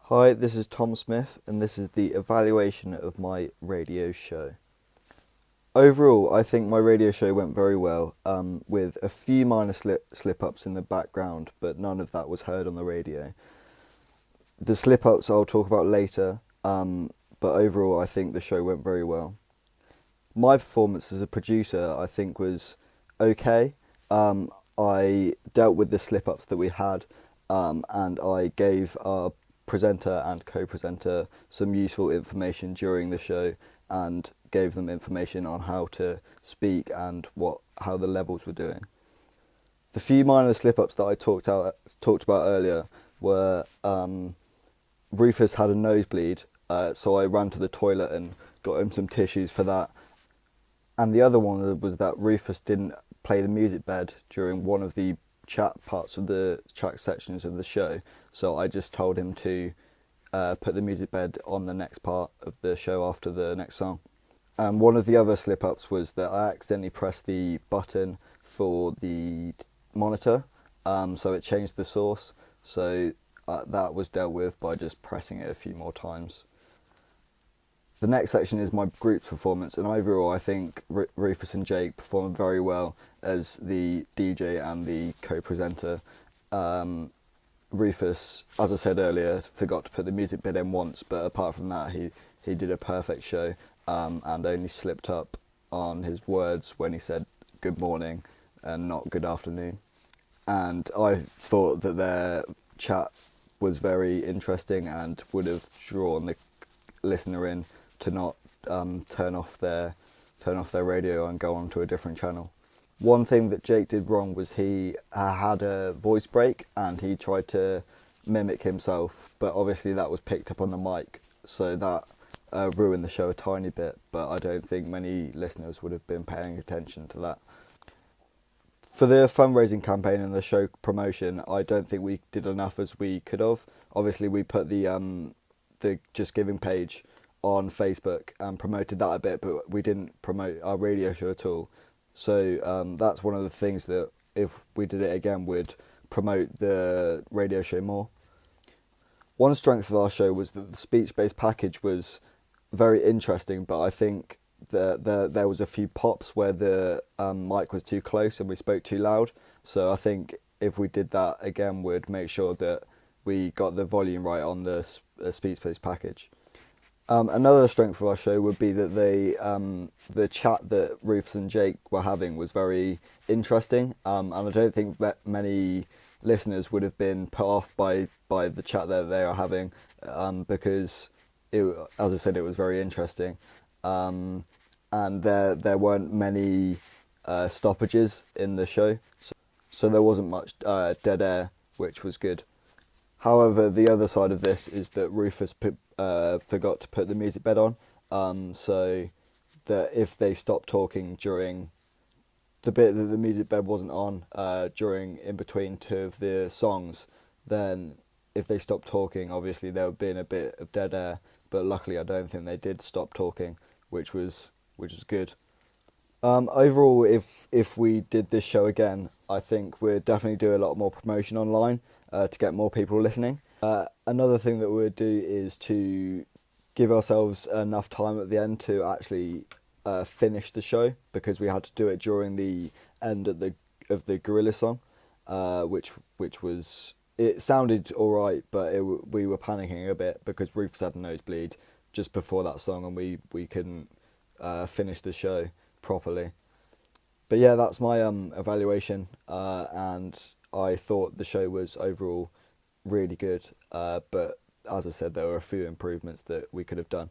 Hi, this is Tom Smith, and this is the evaluation of my radio show. Overall, I think my radio show went very well, with a few minor slip-ups in the background, but none of that was heard on the radio. The slip-ups I'll talk about later, but overall I think the show went very well. My performance as a producer, I think, was okay. I dealt with the slip-ups that we had, and I gave our presenter and co-presenter some useful information during the show and gave them information on how to speak and how the levels were doing. The few minor slip-ups that I talked about earlier were Rufus had a nosebleed, so I ran to the toilet and got him some tissues for that. And the other one was that Rufus didn't play the music bed during one of the chat sections of the show, so I just told him to put the music bed on the next part of the show after the next song. And one of the other slip-ups was that I accidentally pressed the button for the monitor, so it changed the source, so that was dealt with by just pressing it a few more times. The next section is my group's performance, and overall I think Rufus and Jake performed very well as the DJ and the co-presenter. Rufus, as I said earlier, forgot to put the music bit in once, but apart from that he did a perfect show, and only slipped up on his words when he said good morning and not good afternoon. And I thought that their chat was very interesting and would have drawn the listener in to not turn off their radio and go on to a different channel. One thing that Jake did wrong was he had a voice break and he tried to mimic himself, but obviously that was picked up on the mic, so that ruined the show a tiny bit, but I don't think many listeners would have been paying attention to that. For the fundraising campaign and the show promotion, I don't think we did enough as we could have. Obviously we put the Just Giving page on Facebook and promoted that a bit, but we didn't promote our radio show at all. So that's one of the things that, if we did it again, would promote the radio show more. One strength of our show was that the speech-based package was very interesting, but I think that there was a few pops where the mic was too close and we spoke too loud. So I think if we did that again, we'd make sure that we got the volume right on the speech-based package. Another strength of our show would be that the chat that Rufus and Jake were having was very interesting, and I don't think that many listeners would have been put off by the chat that they are having, because as I said, it was very interesting, and there weren't many stoppages in the show, so there wasn't much dead air, which was good. However, the other side of this is that Rufus forgot to put the music bed on, so that if they stopped talking during the bit that the music bed wasn't on, during in between two of the songs, then if they stopped talking, obviously there would be a bit of dead air, but luckily I don't think they did stop talking, which was good. Overall, if we did this show again, I think we'd definitely do a lot more promotion online to get more people listening. Another thing that we'd do is to give ourselves enough time at the end to actually finish the show, because we had to do it during the end of the Gorilla song, which was, it sounded all right, but we were panicking a bit because Rufus had a nosebleed just before that song, and we couldn't finish the show properly. But yeah, that's my evaluation, and I thought the show was overall really good, but as I said, there were a few improvements that we could have done.